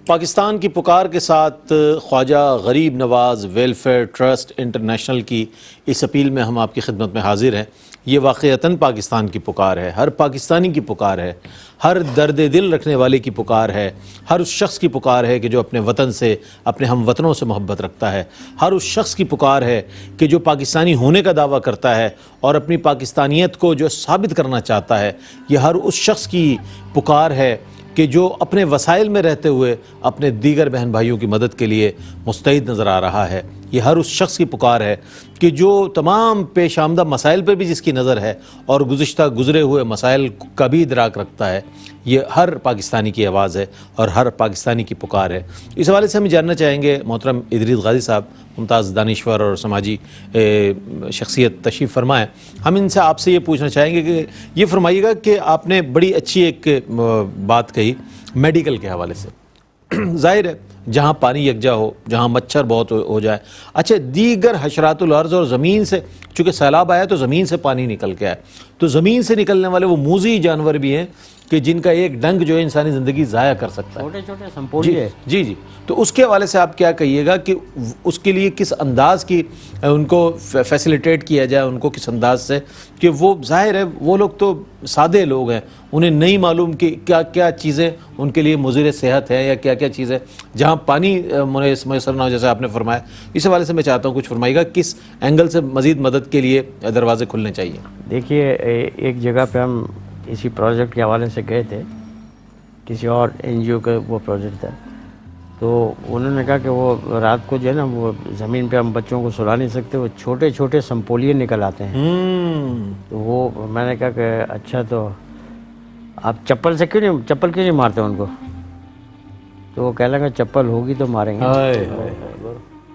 پاکستان کی پکار کے ساتھ خواجہ غریب نواز ویلفیئر ٹرسٹ انٹرنیشنل کی اس اپیل میں ہم آپ کی خدمت میں حاضر ہیں۔ یہ واقعتاً پاکستان کی پکار ہے، ہر پاکستانی کی پکار ہے، ہر درد دل رکھنے والے کی پکار ہے، ہر اس شخص کی پکار ہے کہ جو اپنے وطن سے، اپنے ہم وطنوں سے محبت رکھتا ہے، ہر اس شخص کی پکار ہے کہ جو پاکستانی ہونے کا دعویٰ کرتا ہے اور اپنی پاکستانیت کو جو ثابت کرنا چاہتا ہے۔ یہ ہر اس شخص کی پکار ہے کہ جو اپنے وسائل میں رہتے ہوئے اپنے دیگر بہن بھائیوں کی مدد کے لیے مستعد نظر آ رہا ہے۔ یہ ہر اس شخص کی پکار ہے کہ جو تمام پیش آمدہ مسائل پہ بھی جس کی نظر ہے اور گزرے ہوئے مسائل کا بھی ادراک رکھتا ہے۔ یہ ہر پاکستانی کی آواز ہے اور ہر پاکستانی کی پکار ہے۔ اس حوالے سے ہم جاننا چاہیں گے محترم ادریس غازی صاحب، ممتاز دانشور اور سماجی شخصیت تشریف فرمائیں۔ ہم ان سے آپ سے یہ پوچھنا چاہیں گے کہ یہ فرمائیے گا کہ آپ نے بڑی اچھی ایک بات کہی میڈیکل کے حوالے سے۔ ظاہر ہے جہاں پانی یکجا ہو، جہاں مچھر بہت ہو جائے، اچھا دیگر حشرات الارض اور زمین سے، چونکہ سیلاب آیا تو زمین سے پانی نکل کے آیا، تو زمین سے نکلنے والے وہ موذی جانور بھی ہیں کہ جن کا ایک ڈنگ جو ہے انسانی زندگی ضائع کر سکتا ہے، چھوٹے چھوٹے سمپولیے۔ جی تو اس کے حوالے سے آپ کیا کہیے گا کہ اس کے لیے کس انداز کی ان کو فیسیلیٹیٹ کیا جائے، ان کو کس انداز سے، کہ وہ ظاہر ہے وہ لوگ تو سادے لوگ ہیں، انہیں نہیں معلوم کہ کیا کیا چیزیں ان کے لیے مضر صحت ہے یا کیا کیا چیزیں جہاں پانی میسر نہ ہو، جیسے آپ نے فرمایا۔ اس حوالے سے میں چاہتا ہوں کچھ فرمائیے گا کس اینگل سے مزید مدد کے لیے دروازے کھلنے چاہیے۔ دیکھیے ایک جگہ پہ ہم اسی پروجیکٹ کے حوالے سے گئے تھے، کسی اور این جی او کا وہ پروجیکٹ تھا، تو انہوں نے کہا کہ وہ رات کو جو ہے نا وہ زمین پہ ہم بچوں کو سلا نہیں سکتے، وہ چھوٹے چھوٹے سمپولیے نکل آتے ہیں۔ تو وہ میں نے کہا کہ اچھا تو آپ چپل کیوں نہیں مارتے ان کو؟ تو وہ کہنے لگا چپل ہوگی تو ماریں گے۔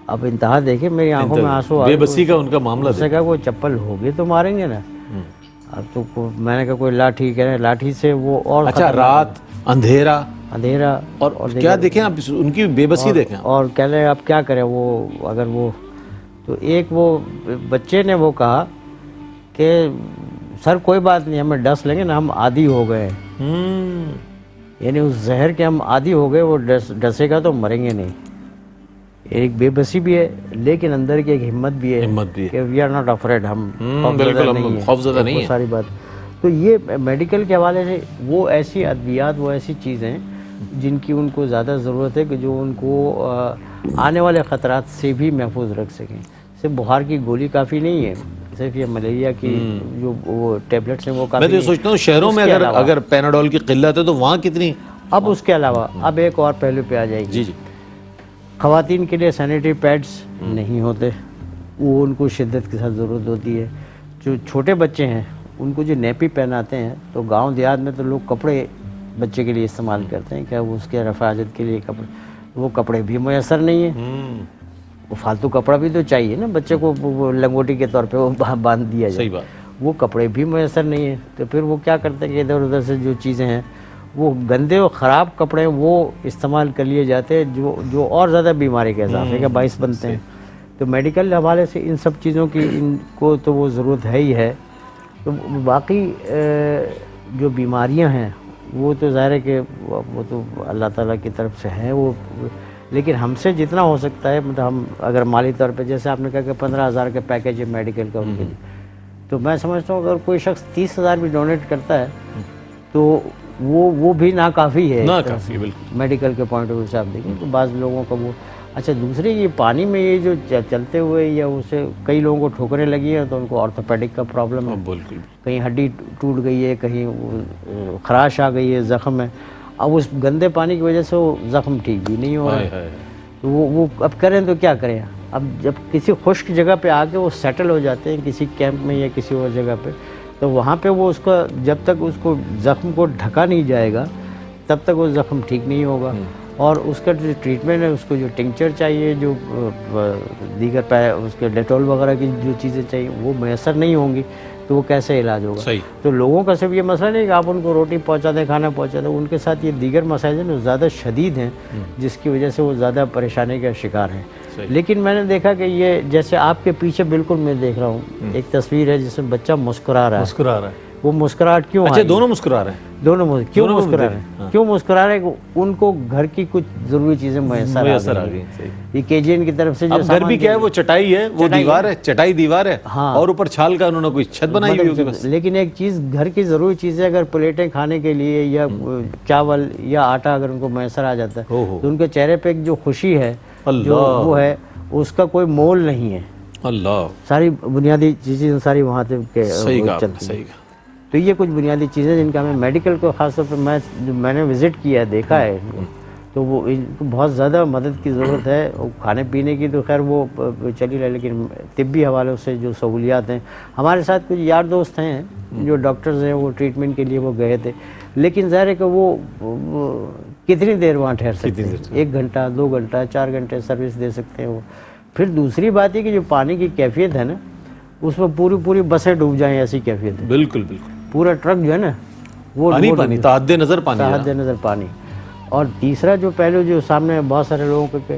اب انتہا دیکھیں، میری آنکھوں میں آنسو آ گئے، بے بسی کا ان کا معاملہ اس نے کہا وہ چپل ہوگی تو ماریں گے نا۔ اب تو میں نے کہا کوئی لاٹھی، کہہ رہے لاٹھی سے وہ اور اچھا رات اندھیرا اور کیا دیکھیں آپ ان کی بے بسی دیکھیں اور کہہ رہے آپ کیا کریں، وہ اگر وہ تو ایک وہ بچے نے وہ کہا کہ سر کوئی بات نہیں، ہمیں ڈس لیں گے نا، ہم عادی ہو گئے ہیں، یعنی اس زہر کے ہم عادی ہو گئے، وہ ڈسے گا تو مریں گے نہیں۔ ایک بے بسی بھی ہے لیکن اندر کی ایک ہمت بھی ہے کہ وی آر ناٹ افریڈ، ہم خوفزدہ نہیں ہیں، ساری بات۔ تو یہ میڈیکل کے حوالے سے وہ ایسی ادویات، وہ ایسی چیزیں جن کی ان کو زیادہ ضرورت ہے کہ جو ان کو آنے والے خطرات سے بھی محفوظ رکھ سکیں۔ صرف بخار کی گولی کافی نہیں ہے، صرف یہ ملیریا کی جو وہ ٹیبلٹس ہیں وہ کافی نہیں۔ میں تو سوچتا ہوں شہروں میں اگر پیناڈول کی قلت ہے تو وہاں کتنی۔ اب اس کے علاوہ اب ایک اور پہلو پہ آ جائے گی، خواتین کے لیے سینیٹری پیڈز نہیں ہوتے، وہ ان کو شدت کے ساتھ ضرورت ہوتی ہے۔ جو چھوٹے بچے ہیں ان کو جو نیپی پہناتے ہیں، تو گاؤں دیہات میں تو لوگ کپڑے بچے کے لیے استعمال کرتے ہیں، کیا وہ اس کے رفع حاجت کے لیے کپڑے، وہ کپڑے بھی میسر نہیں ہیں۔ وہ فالتو کپڑا بھی تو چاہیے نا بچے کو، وہ لنگوٹی کے طور پہ وہ باندھ دیا جائے، وہ کپڑے بھی میسر نہیں ہیں۔ تو پھر وہ کیا کرتے ہیں کہ ادھر ادھر سے جو چیزیں ہیں، وہ گندے اور خراب کپڑے وہ استعمال کر لیے جاتے ہیں جو اور زیادہ بیماری کے اضافے کا باعث بنتے ہیں۔ تو میڈیکل حوالے سے ان سب چیزوں کی ان کو تو وہ ضرورت ہے ہی ہے۔ تو باقی جو بیماریاں ہیں وہ تو ظاہر ہے کہ وہ تو اللہ تعالیٰ کی طرف سے ہیں، وہ لیکن ہم سے جتنا ہو سکتا ہے، مطلب ہم اگر مالی طور پہ، جیسے آپ نے کہا کہ 15,000 کا پیکیج ہے میڈیکل کا ان کے لیے، تو میں سمجھتا ہوں اگر کوئی شخص 30,000 بھی ڈونیٹ کرتا ہے تو وہ بھی ناکافی ہے میڈیکل کے پوائنٹ آف ویو سے۔ آپ دیکھیں تو بعض لوگوں کا وہ اچھا، دوسرے یہ پانی میں یہ جو چلتے ہوئے یا اسے کئی لوگوں کو ٹھوکریں لگی ہیں تو ان کو آرتھوپیڈک کا پرابلم ہے، کہیں ہڈی ٹوٹ گئی ہے، کہیں خراش آ گئی ہے، زخم ہے، اب اس گندے پانی کی وجہ سے وہ زخم ٹھیک بھی نہیں ہو رہا ہے، تو وہ اب کریں تو کیا کریں۔ اب جب کسی خشک جگہ پہ آ کے وہ سیٹل ہو جاتے ہیں کسی کیمپ میں یا کسی اور جگہ پہ، تو وہاں پہ وہ اس کا جب تک اس کو زخم کو ڈھکا نہیں جائے گا تب تک وہ زخم ٹھیک نہیں ہوگا، اور اس کا جو ٹریٹمنٹ ہے اس کو جو ٹنکچر چاہیے، جو دیگر اس کے ڈیٹول وغیرہ کی جو چیزیں چاہیے وہ میسر نہیں ہوں گی، تو وہ کیسے علاج ہوگا۔ تو لوگوں کا صرف یہ مسئلہ نہیں کہ آپ ان کو روٹی پہنچا دیں، کھانا پہنچا دیں، ان کے ساتھ یہ دیگر مسائل ہیں جو زیادہ شدید ہیں، جس کی وجہ سے وہ زیادہ پریشانی کا شکار ہیں۔ لیکن میں نے دیکھا کہ یہ جیسے آپ کے پیچھے بالکل میں دیکھ رہا ہوں ایک تصویر ہے جس میں بچہ مسکرا رہا ہے. وہ مسکراہٹ کیوں اچھا دونوں مسکرا رہے ہیں؟ دونوں کیوں مسکرا رہے ہیں؟ کیوں مسکرا رہے ہیں؟ ان کو گھر کی کچھ ضروری چیزیں میسر آ گئی. یہ KGN کی طرف سے جو گھر بھی کیا ہے، وہ چٹائی ہے، وہ دیوار ہے، چٹائی دیوار ہے، اور اوپر چھال کا انہوں نے کوئی چھت بنائی ہوئی ہوگی بس. لیکن ایک چیز گھر کی ضروری چیزیں اگر پلیٹیں کھانے کے لیے یا چاول یا آٹا اگر ان کو میسر آ جاتا ہے تو ان کے چہرے پہ ایک جو خوشی ہے جو وہ ہے اس کا کوئی مول نہیں ہے. اللہ، ساری بنیادی چیزیں ساری وہاں سے صحیح کہا. تو یہ کچھ بنیادی چیزیں جن کا ہمیں میڈیکل کو خاص طور پہ میں نے وزٹ کیا ہے، دیکھا ہے، تو وہ ان کو بہت زیادہ مدد کی ضرورت ہے. کھانے پینے کی تو خیر وہ چلی رہے، لیکن طبی حوالوں سے جو سہولیات ہیں. ہمارے ساتھ کچھ یار دوست ہیں جو ڈاکٹرز ہیں، وہ ٹریٹمنٹ کے لیے وہ گئے تھے، لیکن ظاہر ہے کہ وہ کتنی دیر وہاں ٹھہر سکتے ہیں؟ 1 گھنٹہ 2 گھنٹہ 4 گھنٹے سروس دے سکتے ہیں وہ. پھر دوسری بات یہ کہ جو پانی کی کیفیت ہے نا، اس میں پوری بسیں ڈوب جائیں ایسی کیفیت ہے. بالکل پورا ٹرک جو ہے نا وہ پانی تحد نظر پانی. اور تیسرا جو پہلو جو سامنے بہت سارے لوگوں کے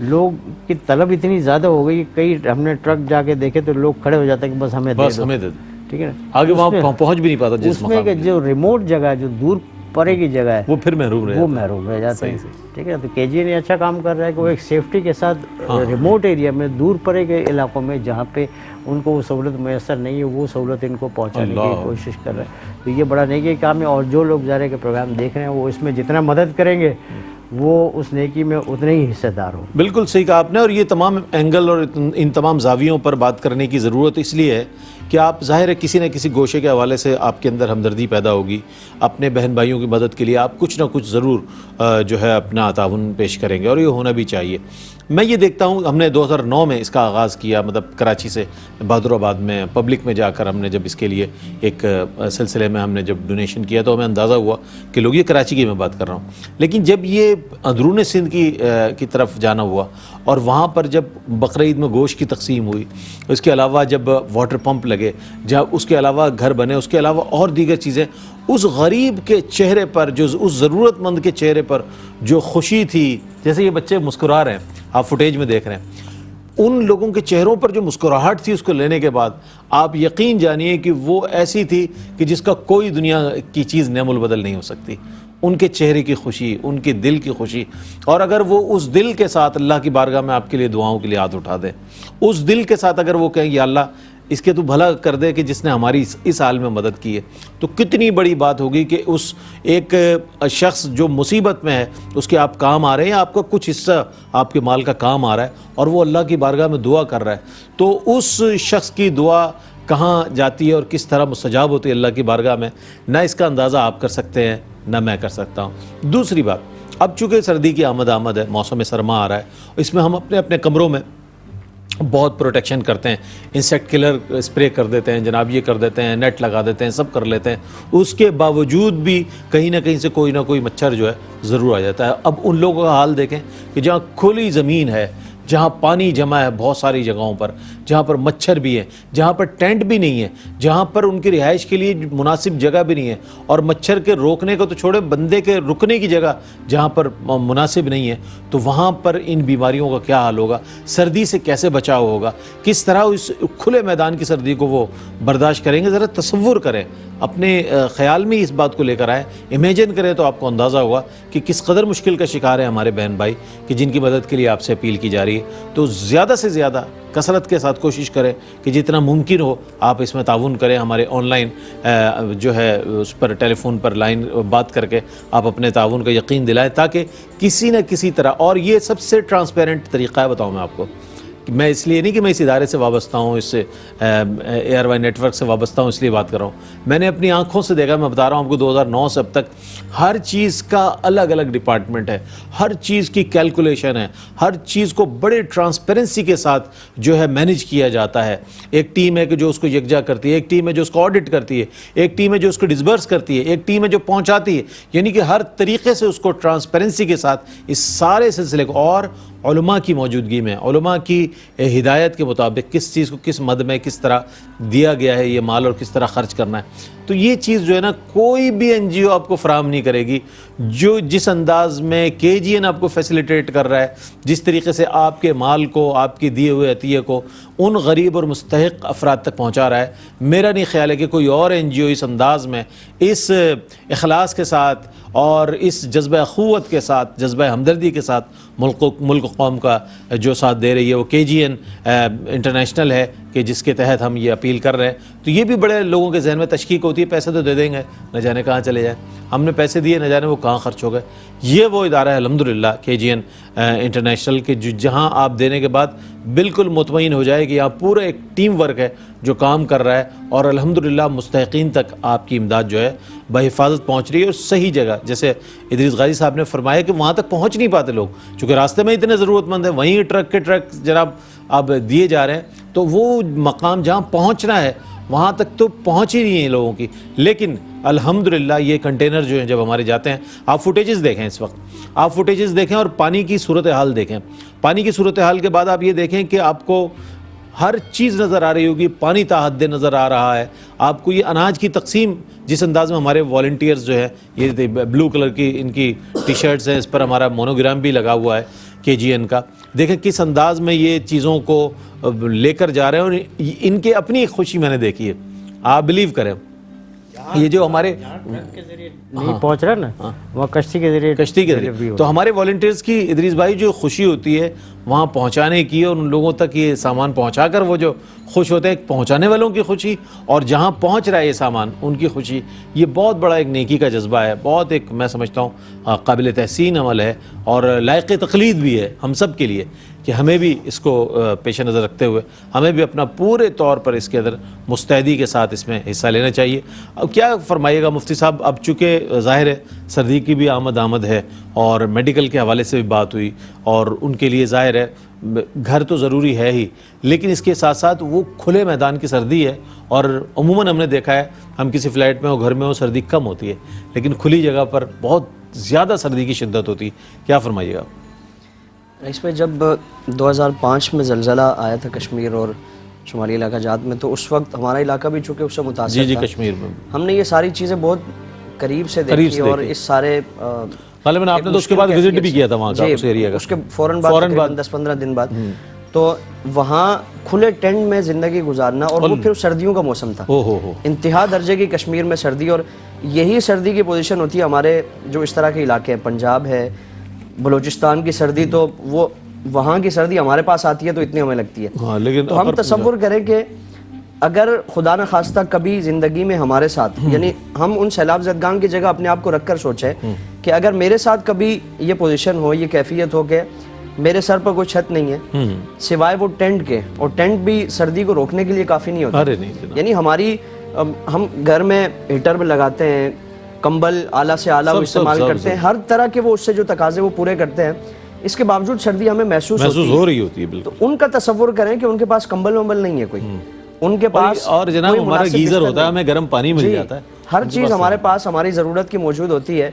لوگ کی طلب اتنی زیادہ ہو گئی، کئی ہم نے ٹرک جا کے دیکھے تو لوگ کھڑے ہو جاتے ہیں کہ بس ہمیں دے دو. ٹھیک ہے نا، آگے وہاں پہنچ بھی نہیں پاتا. اس میں کہ جو ریموٹ جگہ ہے، جو دور پرے کی جگہ ہے، وہ پھر محروم رہ جاتے ہیں. ٹھیک ہے، تو KGN نے اچھا کام کر رہا ہے کہ وہ ایک سیفٹی کے ساتھ ریموٹ ایریا میں، دور پرے کے علاقوں میں جہاں پہ ان کو وہ سہولت میسر نہیں ہے، وہ سہولت ان کو پہنچانے کی کوشش کر رہا ہے. تو یہ بڑا نیکی کام ہے، اور جو لوگ ظاہر ہے کہ پروگرام دیکھ رہے ہیں وہ اس میں جتنا مدد کریں گے وہ اس نیکی میں اتنے ہی حصے دار ہوں. بالکل صحیح کہا آپ نے. اور یہ تمام اینگل اور ان تمام زاویوں پر بات کرنے کی ضرورت اس لیے ہے کہ آپ ظاہر ہے کسی نہ کسی گوشے کے حوالے سے آپ کے اندر ہمدردی پیدا ہوگی. اپنے بہن بھائیوں کی مدد کے لیے آپ کچھ نہ کچھ ضرور جو ہے اپنا تعاون پیش کریں گے، اور یہ ہونا بھی چاہیے. میں یہ دیکھتا ہوں، ہم نے 2009 میں اس کا آغاز کیا، مطلب کراچی سے بہادر آباد میں پبلک میں جا کر ہم نے جب اس کے لیے ایک سلسلے میں ہم نے جب ڈونیشن کیا تو ہمیں اندازہ ہوا کہ لوگ، یہ کراچی کی میں بات کر رہا ہوں، لیکن جب یہ اندرون سندھ کی طرف جانا ہوا اور وہاں پر جب بقرعید میں گوشت کی تقسیم ہوئی، اس کے علاوہ جب واٹر پمپ لگے، جب اس کے علاوہ گھر بنے، اس کے علاوہ اور دیگر چیزیں، اس غریب کے چہرے پر، جو اس ضرورت مند کے چہرے پر جو خوشی تھی، جیسے یہ بچے مسکرا رہے ہیں، آپ فوٹیج میں دیکھ رہے ہیں، ان لوگوں کے چہروں پر جو مسکراہٹ تھی اس کو لینے کے بعد، آپ یقین جانیے کہ وہ ایسی تھی کہ جس کا کوئی دنیا کی چیز نعم البدل نہیں ہو سکتی. ان کے چہرے کی خوشی، ان کے دل کی خوشی. اور اگر وہ اس دل کے ساتھ اللہ کی بارگاہ میں آپ کے لیے دعاؤں کے لیے ہاتھ اٹھا دیں، اس دل کے ساتھ اگر وہ کہیں یا اللہ اس کے تو بھلا کر دے کہ جس نے ہماری اس حال میں مدد کی ہے، تو کتنی بڑی بات ہوگی کہ اس ایک شخص جو مصیبت میں ہے اس کے آپ کام آ رہے ہیں، آپ کا کچھ حصہ آپ کے مال کا کام آ رہا ہے، اور وہ اللہ کی بارگاہ میں دعا کر رہا ہے. تو اس شخص کی دعا کہاں جاتی ہے اور کس طرح مستجاب ہوتی ہے اللہ کی بارگاہ میں، نہ اس کا اندازہ آپ کر سکتے ہیں نہ میں کر سکتا ہوں. دوسری بات، اب چونکہ سردی کی آمد ہے، موسم سرما آ رہا ہے، اس میں ہم اپنے کمروں میں بہت پروٹیکشن کرتے ہیں، انسیکٹ کلر اسپرے کر دیتے ہیں جناب، یہ کر دیتے ہیں، نیٹ لگا دیتے ہیں، سب کر لیتے ہیں. اس کے باوجود بھی کہیں نہ کہیں سے کوئی نہ کوئی مچھر جو ہے ضرور آ جاتا ہے. اب ان لوگوں کا حال دیکھیں کہ جہاں کھلی زمین ہے، جہاں پانی جمع ہے بہت ساری جگہوں پر، جہاں پر مچھر بھی ہیں، جہاں پر ٹینٹ بھی نہیں ہے، جہاں پر ان کی رہائش کے لیے مناسب جگہ بھی نہیں ہے، اور مچھر کے روکنے کو تو چھوڑے، بندے کے رکنے کی جگہ جہاں پر مناسب نہیں ہے، تو وہاں پر ان بیماریوں کا کیا حال ہوگا؟ سردی سے کیسے بچاؤ ہوگا؟ کس طرح اس کھلے میدان کی سردی کو وہ برداشت کریں گے؟ ذرا تصور کریں، اپنے خیال میں اس بات کو لے کر آئیں، امیجن کریں تو آپ کو اندازہ ہوگا کہ کس قدر مشکل کا شکار ہے ہمارے بہن بھائی، کہ جن کی مدد کے لیے آپ سے اپیل کی جا رہی ہے. تو زیادہ سے زیادہ کثرت کے ساتھ کوشش کریں کہ جتنا ممکن ہو آپ اس میں تعاون کریں. ہمارے آن لائن جو ہے اس پر ٹیلی فون پر لائن بات کر کے آپ اپنے تعاون کا یقین دلائیں، تاکہ کسی نہ کسی طرح، اور یہ سب سے ٹرانسپیرنٹ طریقہ ہے، بتاؤں میں آپ کو، میں اس لیے نہیں کہ میں اس ادارے سے وابستہ ہوں، اس سے ARY نیٹ ورک سے وابستہ ہوں اس لیے بات کر رہا ہوں. میں نے اپنی آنکھوں سے دیکھا، میں بتا رہا ہوں آپ کو، 2009 سے اب تک ہر چیز کا الگ الگ ڈپارٹمنٹ ہے، ہر چیز کی کیلکولیشن ہے، ہر چیز کو بڑے ٹرانسپیرنسی کے ساتھ جو ہے مینیج کیا جاتا ہے. ایک ٹیم ہے کہ جو اس کو یکجا کرتی ہے، ایک ٹیم ہے جو اس کو آڈٹ کرتی ہے، ایک ٹیم ہے جو اس کو ڈسبرس کرتی ہے، ایک ٹیم ہے جو پہنچاتی ہے. یعنی کہ ہر طریقے سے اس کو ٹرانسپیرنسی کے ساتھ اس سارے سلسلے کو، اور علماء کی موجودگی میں، علماء کی ہدایت کے مطابق کس چیز کو کس مد میں کس طرح دیا گیا ہے یہ مال اور کس طرح خرچ کرنا ہے، تو یہ چیز جو ہے نا کوئی بھی این جی او آپ کو فراہم نہیں کرے گی. جو جس انداز میں کے جی این آپ کو فیسیلیٹیٹ کر رہا ہے، جس طریقے سے آپ کے مال کو، آپ کے دیے ہوئے عطیے کو ان غریب اور مستحق افراد تک پہنچا رہا ہے، میرا نہیں خیال ہے کہ کوئی اور این جی او اس انداز میں، اس اخلاص کے ساتھ اور اس جذبہ اخوت کے ساتھ، جذبہ ہمدردی کے ساتھ ملک و قوم کا جو ساتھ دے رہی ہے. وہ کے جی این انٹرنیشنل ہے کہ جس کے تحت ہم یہ اپیل کر رہے ہیں. تو یہ بھی بڑے لوگوں کے ذہن میں تشکیک ہوتی ہے، پیسے تو دے دیں گے، نہ جانے کہاں چلے جائیں، ہم نے پیسے دیے نہ جانے وہ کہاں خرچ ہو گئے. یہ وہ ادارہ ہے الحمدللہ کے جی این انٹرنیشنل کے جہاں آپ دینے کے بعد بالکل مطمئن ہو جائے کہ یہاں پورا ایک ٹیم ورک ہے جو کام کر رہا ہے، اور الحمدللہ مستحقین تک آپ کی امداد جو ہے بحفاظت پہنچ رہی ہے اور صحیح جگہ. جیسے ادریس غازی صاحب نے فرمایا کہ وہاں تک پہنچ نہیں پاتے لوگ، چونکہ راستے میں اتنے ضرورت مند ہیں، وہیں ٹرک کے ٹرک جناب اب دیے جا رہے ہیں، تو وہ مقام جہاں پہنچنا ہے وہاں تک تو پہنچ ہی نہیں ہے لوگوں کی. لیکن الحمدللہ یہ کنٹینر جو ہیں جب ہمارے جاتے ہیں، آپ فوٹیجز دیکھیں، اس وقت آپ فوٹیجز دیکھیں اور پانی کی صورتحال دیکھیں. پانی کی صورتحال کے بعد آپ یہ دیکھیں کہ آپ کو ہر چیز نظر آ رہی ہوگی، پانی تا حد نظر آ رہا ہے. آپ کو یہ اناج کی تقسیم جس انداز میں ہمارے والنٹیئرز جو ہے، یہ بلو کلر کی ان کی ٹی شرٹس ہیں، اس پر ہمارا مونوگرام بھی لگا ہوا ہے کے جی این کا. دیکھیں کس انداز میں یہ چیزوں کو لے کر جا رہے ہیں، اور ان کے اپنی ایک خوشی میں نے دیکھی ہے. آپ بلیو کریں، یہ جو ہمارے نہیں پہنچ رہا نا، وہ کشتی کے ذریعے تو ہمارے والنٹیئرز کی ادریس بھائی جو خوشی ہوتی ہے وہاں پہنچانے کی اور ان لوگوں تک یہ سامان پہنچا کر وہ جو خوش ہوتے ہیں، پہنچانے والوں کی خوشی اور جہاں پہنچ رہا ہے یہ سامان ان کی خوشی، یہ بہت بڑا ایک نیکی کا جذبہ ہے، بہت ایک میں سمجھتا ہوں قابل تحسین عمل ہے اور لائق تقلید بھی ہے ہم سب کے لیے، کہ ہمیں بھی اس کو پیش نظر رکھتے ہوئے ہمیں بھی اپنا پورے طور پر اس کے اندر مستعدی کے ساتھ اس میں حصہ لینا چاہیے. اب کیا فرمائیے گا مفتی صاحب، اب چونکہ ظاہر ہے سردی کی بھی آمد ہے اور میڈیکل کے حوالے سے بھی بات ہوئی، اور ان کے لیے ظاہر ہے گھر تو ضروری ہے ہی، لیکن اس کے ساتھ ساتھ وہ کھلے میدان کی سردی ہے، اور عموماً ہم نے دیکھا ہے ہم کسی فلائٹ میں ہو گھر میں ہو سردی کم ہوتی ہے، لیکن کھلی جگہ پر بہت زیادہ سردی کی شدت ہوتی ہے. کیا فرمائیے گا؟ اس میں جب 2005 میں زلزلہ آیا تھا کشمیر اور شمالی علاقہ جات میں، تو اس وقت ہمارا علاقہ بھی چونکہ اس سے متاثر تھا، کشمیر میں ہم نے یہ ساری چیزیں بہت قریب سے دیکھی، اور اس سارے غالباً آپ نے تو اس کے بعد وزٹ بھی کیا تھا وہاں کا اس ایریا کا، اس کے فوراً بعد 10-15 دن بعد، تو وہاں کھلے ٹینٹ میں زندگی گزارنا، اور وہ پھر سردیوں کا موسم تھا، انتہا درجے کی کشمیر میں سردی، اور یہی سردی کی پوزیشن ہوتی ہے ہمارے جو اس طرح کے علاقے ہیں، پنجاب ہے، بلوچستان کی سردی، تو وہ وہاں کی سردی ہمارے پاس آتی ہے تو اتنی ہمیں لگتی ہے. تو ہم تصور کریں کہ اگر خدا نہ خواستہ کبھی زندگی میں ہمارے ساتھ، یعنی ہم ان سیلاب زدگان کی جگہ اپنے آپ کو رکھ کر سوچیں کہ اگر میرے ساتھ کبھی یہ پوزیشن ہو، یہ کیفیت ہو کہ میرے سر پر کوئی چھت نہیں ہے سوائے وہ ٹینٹ کے، اور ٹینٹ بھی سردی کو روکنے کے لیے کافی نہیں ہوتا، یعنی ہماری ہم گھر میں ہیٹر میں لگاتے ہیں، کمبل اعلیٰ سے اعلیٰ وہ استعمال کرتے ہیں، ہر طرح کے وہ اس سے جو تقاضے وہ پورے کرتے ہیں، اس کے باوجود سردی ہمیں محسوس ہو رہی ہوتی ہے. تو ان کا تصور کریں کہ ان کے پاس کمبل ومبل نہیں ہے کوئی، ان کے پاس اور جناب ہمارا گیزر ہوتا ہے، ہمیں گرم پانی مل جاتا ہے، ہر چیز ہمارے پاس ہماری ضرورت کی موجود ہوتی ہے.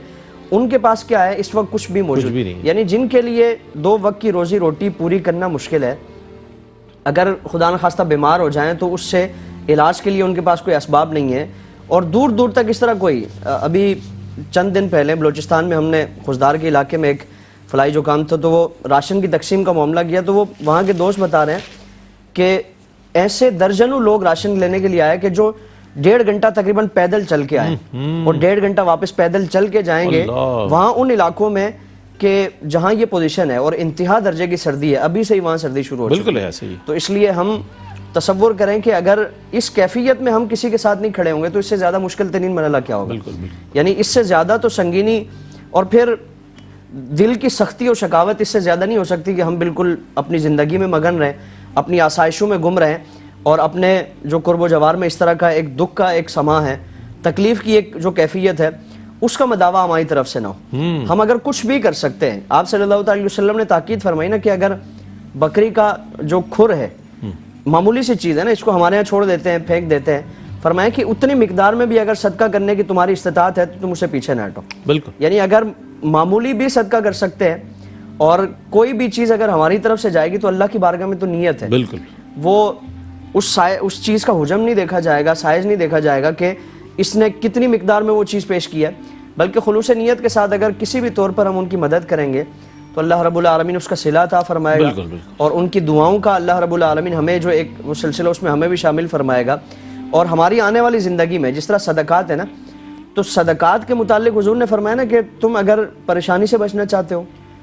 ان کے پاس کیا ہے اس وقت؟ کچھ بھی موجود نہیں، یعنی جن کے لیے 2 وقت کی روزی روٹی پوری کرنا مشکل ہے، اگر خدا نخواستہ بیمار ہو جائیں تو اس سے علاج کے لیے ان کے پاس کوئی اسباب نہیں ہے، اور دور دور تک اس طرح کوئی. ابھی چند دن پہلے بلوچستان میں ہم نے خزدار کے علاقے میں ایک فلائی جو کام تھا، تو وہ راشن کی تقسیم کا معاملہ کیا، تو وہ وہاں کے دوست بتا رہے ہیں کہ ایسے درجنوں لوگ راشن لینے کے لیے آئے کہ جو 1.5 گھنٹہ تقریباً پیدل چل کے آئے، اور 1.5 گھنٹہ واپس پیدل چل کے جائیں گے وہاں ان علاقوں میں کہ جہاں یہ پوزیشن ہے اور انتہا درجے کی سردی ہے، ابھی سے ہی وہاں سردی شروع ہو چکی ہے. تو اس لیے ہم تصور کریں کہ اگر اس کیفیت میں ہم کسی کے ساتھ نہیں کھڑے ہوں گے تو اس سے زیادہ مشکل ترین مرحلہ کیا ہوگا. یعنی اس سے زیادہ تو سنگینی اور پھر دل کی سختی اور شکاوت اس سے زیادہ نہیں ہو سکتی کہ ہم بالکل اپنی زندگی میں مگن رہیں، اپنی آسائشوں میں گم رہیں، اور اپنے جو قرب و جوار میں اس طرح کا ایک دکھ کا ایک سما ہے، تکلیف کی ایک جو کیفیت ہے، اس کا مداوع ہماری طرف سے نہ ہو. ہم اگر کچھ بھی کر سکتے ہیں، آپ صلی اللہ علیہ وسلم نے تاکید فرمائی نا کہ اگر بکری کا جو کھر ہے، معمولی سی چیز ہے نا، اس کو ہمارے یہاں چھوڑ دیتے ہیں، پھینک دیتے ہیں، فرمایا کہ اتنی مقدار میں بھی اگر صدقہ کرنے کی تمہاری استطاعت ہے تو تم اسے پیچھے نہ ہٹو. بالکل، یعنی اگر معمولی بھی صدقہ کر سکتے ہیں اور کوئی بھی چیز اگر ہماری طرف سے جائے گی تو اللہ کی بارگاہ میں تو نیت ہے. بالکل. وہ اس چیز کا حجم نہیں دیکھا جائے گا, سائز نہیں دیکھا جائے گا کہ اس نے کتنی مقدار میں وہ چیز پیش کی ہے, بلکہ خلوص نیت کے ساتھ اگر کسی بھی طور پر ہم ان کی مدد کریں گے تو اللہ رب العالمین اس کا صلہ عطا فرمائے گا. اور ان کی دعاؤں کا اللہ رب العالمین ہمیں جو ایک سلسلہ اس میں ہمیں بھی شامل فرمائے گا. اور ہماری آنے والی زندگی میں جس طرح صدقات ہے نا, تو صدقات کے متعلق حضور نے فرمایا نا کہ تم اگر پریشانی سے بچنا چاہتے ہو,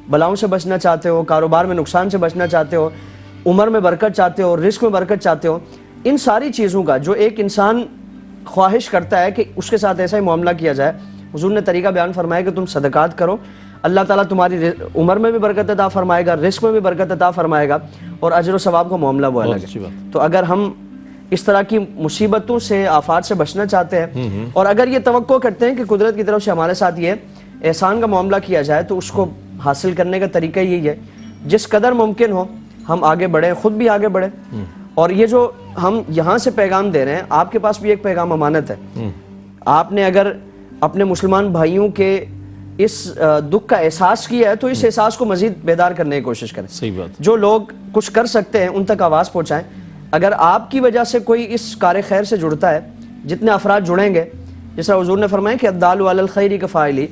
بلاؤں سے بچنا چاہتے ہو, کاروبار میں نقصان سے بچنا چاہتے ہو, عمر میں برکت چاہتے ہو, رزق میں برکت چاہتے ہو, ان ساری چیزوں کا جو ایک انسان خواہش کرتا ہے کہ اس کے ساتھ ایسا ہی معاملہ کیا جائے, حضور نے طریقہ بیان فرمایا کہ تم صدقات کرو, اللہ تعالیٰ تمہاری عمر میں بھی برکت عطا فرمائے گا, رزق میں بھی برکت عطا فرمائے گا, اور اجر و ثواب کا معاملہ وہ الگ ہے. تو اگر ہم اس طرح کی مصیبتوں سے, آفات سے بچنا چاہتے ہیں, اور اگر یہ توقع کرتے ہیں کہ قدرت کی طرف سے ہمارے ساتھ یہ احسان کا معاملہ کیا جائے, تو اس کو حاصل کرنے کا طریقہ یہی ہے جس قدر ممکن ہو ہم آگے بڑھیں, خود بھی آگے بڑھیں. اور یہ جو ہم یہاں سے پیغام دے رہے ہیں, آپ کے پاس بھی ایک پیغام امانت ہے. آپ نے اگر اپنے مسلمان بھائیوں کے اس دکھ کا احساس کیا ہے تو اس احساس کو مزید بیدار کرنے کی کوشش کریں. صحیح بات. جو لوگ کچھ کر سکتے ہیں ان تک آواز پہنچائیں. اگر آپ کی وجہ سے کوئی اس کار خیر سے جڑتا ہے, جتنے افراد جڑیں گے, جس طرح حضور نے فرمایا کہ الدال علی الخیر کفاعلی,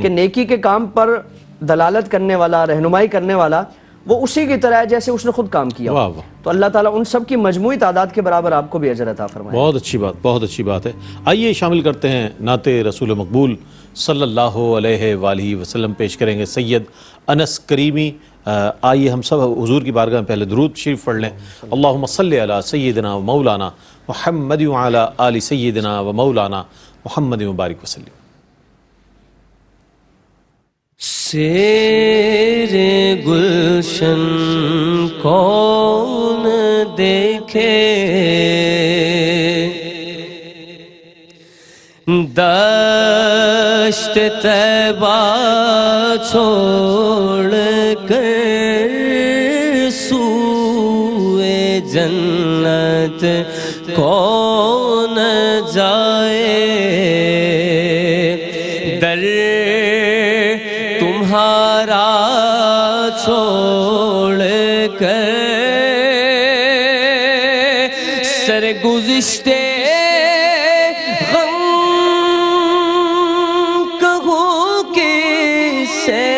کہ نیکی کے کام پر دلالت کرنے والا, رہنمائی کرنے والا, وہ اسی کی طرح ہے جیسے اس نے خود کام کیا. تو اللہ تعالیٰ ان سب کی مجموعی تعداد کے برابر آپ کو بھی اجر عطا فرمائے. بہت اچھی بات, بہت اچھی بات ہے. آئیے شامل کرتے ہیں نعت رسول مقبول صلی اللہ علیہ وآلہ وسلم. پیش کریں گے سید انس کریمی. آئیے ہم سب حضور کی بارگاہ میں پہلے درود شریف پڑھ لیں. اللہم صلی علی سیدنا و مولانا محمد وعلی آل سیدنا و مولانا محمد مبارک وسلم. شیر گلشن کون دیکھے, دشت طیبہ چھوڑ کر سوئے جنت کون جائے, در تمہارا چھوڑ کر سرگزشتے غم کہوں کسے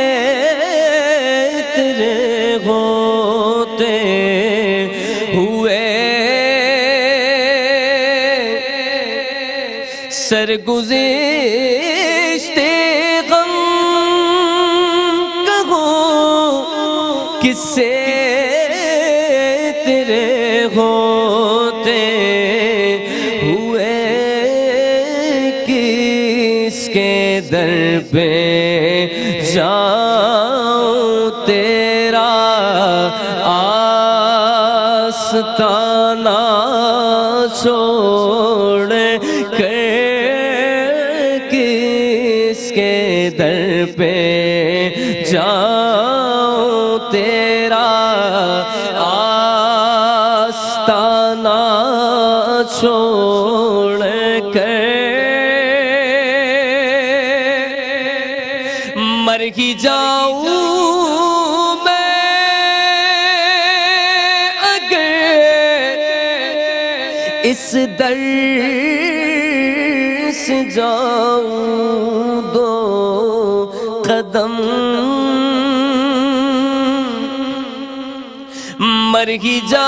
تیرے ہوتے ہوئے, سرگزشتے کس سے تیرے ہوتے ہوئے, کس کے در پہ جاؤں, تیرا آستانہ چھوڑ کر کس کے در پہ جاؤں, تیرا آستانہ چھوڑ کر مر ہی جاؤں میں اگر اس در سے جاؤں, دو قدم مر ہی جاؤں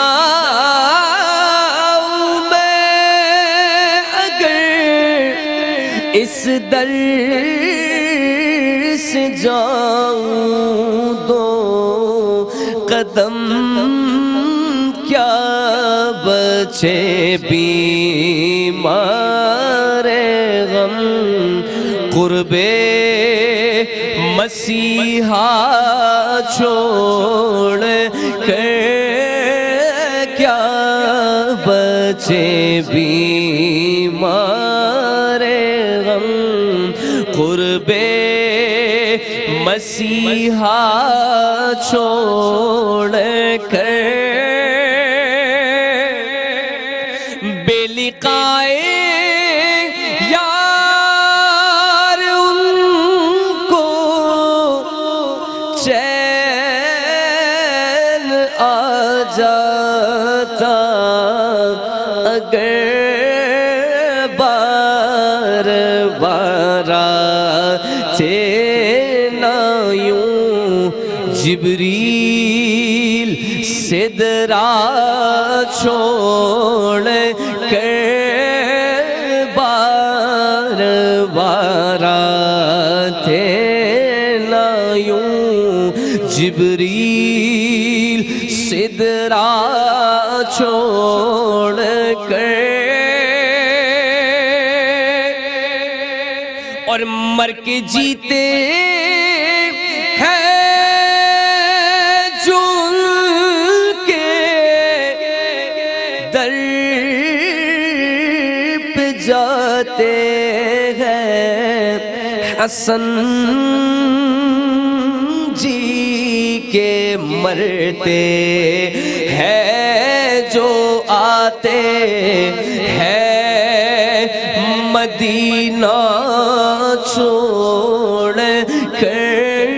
میں اگر اس در سے جاؤں, دو قدم کیا بچے بیمار غم, قرب مسیحا چھوڑ کر کیا بچے بیمار غم, قرب مسیحا چھوڑ کر بے لقائے یار ان کو چین جاتا اگر بار بار آتے نہ یوں جبریل سدرا چھوڑ کر بار بار آتے نہ یوں جبریل سدرا چھوڑ کر اور مر کے جیتے ہیں جو ان کے در پہ جاتے ہیں حسن جی کے مرتے ہیں جو آتے ہیں مدینہ چھوڑ کر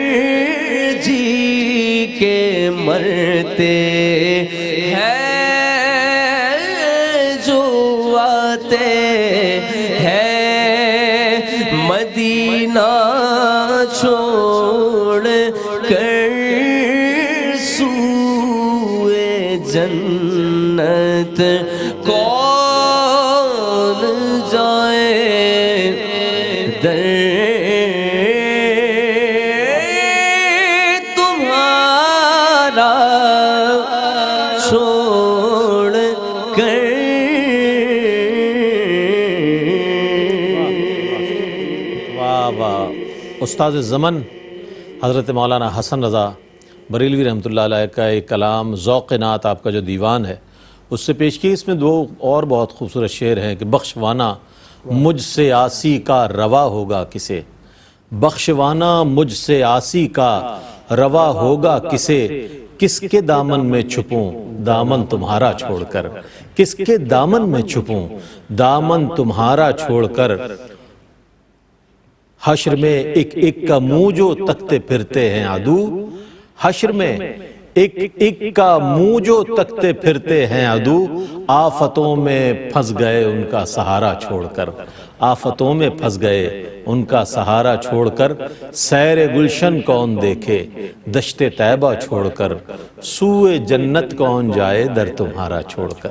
جی کے مرتے ہیں جو آتے ہیں مدینہ چھوڑ کر سوئے جنت کون جائے در تمہارا چھوڑ کر واہ واہ. استاد زمن حضرت مولانا حسن رضا بریلوی رحمۃ اللہ علیہ کا ایک کلام ذوق نعت آپ کا جو دیوان ہے اس سے پیش کی. اس میں دو اور بہت خوبصورت شعر ہیں کہ بخشوانا مجھ سے آسی کا روا ہوگا کسے، بخشوانا مجھ سے آسی کا روا ہوگا کسے، کس کے دامن میں چھپوں دامن تمہارا چھوڑ کر، کس کے دامن میں چھپوں دامن تمہارا چھوڑ کر، حشر میں ایک ایک کا منہ جو تکتے پھرتے ہیں عدو، حشر میں ایک ایک کا منہ جو تکتے پھرتے ہیں عدو، آفتوں میں پھنس گئے ان کا سہارا چھوڑ کر، آفتوں میں پھنس گئے ان کا سہارا چھوڑ کر، سیر گلشن کون دیکھے دشت طیبہ چھوڑ کر، سوئے جنت کون جائے در تمہارا چھوڑ کر،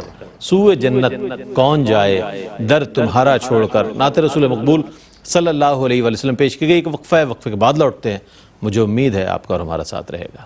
سوئے جنت کون جائے در تمہارا چھوڑ کر. نعت رسول مقبول صلی اللہ علیہ وسلم پیش کی گئی. ایک وقفہ ہے، وقفے کے بعد لوٹتے ہیں. مجھے امید ہے آپ کا اور ہمارا ساتھ رہے گا.